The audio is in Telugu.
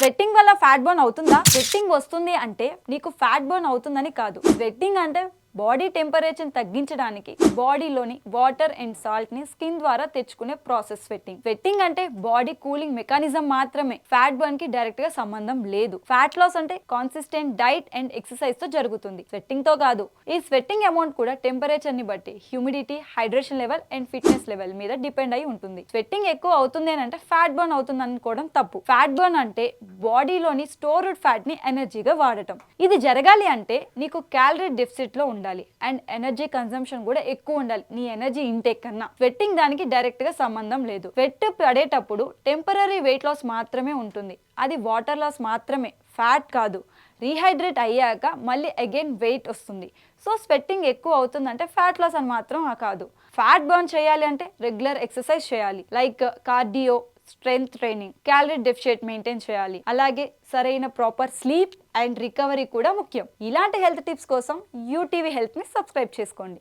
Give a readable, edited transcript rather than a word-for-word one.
స్వెట్టింగ్ వల్ల ఫ్యాట్ బర్న్ అవుతుందా? స్వెట్టింగ్ వస్తుంది అంటే నీకు ఫ్యాట్ బర్న్ అవుతుందని కాదు. స్వెట్టింగ్ అంటే బాడీ టెంపరేచర్ తగ్గించడానికి బాడీలోని వాటర్ అండ్ సాల్ట్ ని స్కిన్ ద్వారా తెచ్చుకునే ప్రాసెస్ స్వెట్టింగ్. స్వెట్టింగ్ అంటే బాడీ కూలింగ్ మెకానిజం మాత్రమే, ఫ్యాట్ బర్న్ కి డైరెక్ట్ గా సంబంధం లేదు. ఫ్యాట్ లాస్ అంటే కాన్సిస్టెంట్ డైట్ అండ్ ఎక్సర్సైజ్ తో జరుగుతుంది, స్వెట్టింగ్ తో కాదు. ఈ స్వెట్టింగ్ అమౌంట్ కూడా టెంపరేచర్ ని బట్టి, humidity, hydration level and fitness level మీద డిపెండ్ అయి ఉంటుంది. స్వెట్టింగ్ ఎక్కువ అవుతుంది అంటే ఫ్యాట్ బర్న్ అవుతుంది అనుకోవడం తప్పు. ఫ్యాట్ బర్న్ అంటే బాడీలోని స్టోర్డ్ ఫ్యాట్ ని ఎనర్జీగా వాడటం. ఇది జరగాలి అంటే నీకు క్యాలరీ డెఫిసిట్ లో ఉండాలి అండ్ ఎనర్జీ కన్సంప్షన్ కూడా ఎక్కువ ఉండాలి నీ ఎనర్జీ ఇంటేక్ కన్నా. స్వెట్టింగ్ దానికి డైరెక్ట్ గా సంబంధం లేదు. స్వెట్ పడేటప్పుడు టెంపరరీ వెయిట్ లాస్ మాత్రమే ఉంటుంది, అది వాటర్ లాస్ మాత్రమే, ఫ్యాట్ కాదు. రీహైడ్రేట్ అయ్యాక మళ్ళీ అగైన్ వెయిట్ వస్తుంది. సో స్వెట్టింగ్ ఎక్కువ అవుతుందంటే ఫ్యాట్ లాస్ అని మాత్రం కాదు. ఫ్యాట్ బర్న్ చేయాలి అంటే రెగ్యులర్ ఎక్సర్సైజ్ చేయాలి, like cardio, strength training, calorie deficit maintain చేయాలి. అలాగే సరైన ప్రాపర్ స్లీప్ అండ్ రికవరీ కూడా ముఖ్యం. ఇలాంటి హెల్త్ టిప్స్ కోసం యూటీవీ హెల్త్ ని సబ్స్క్రైబ్ చేసుకోండి.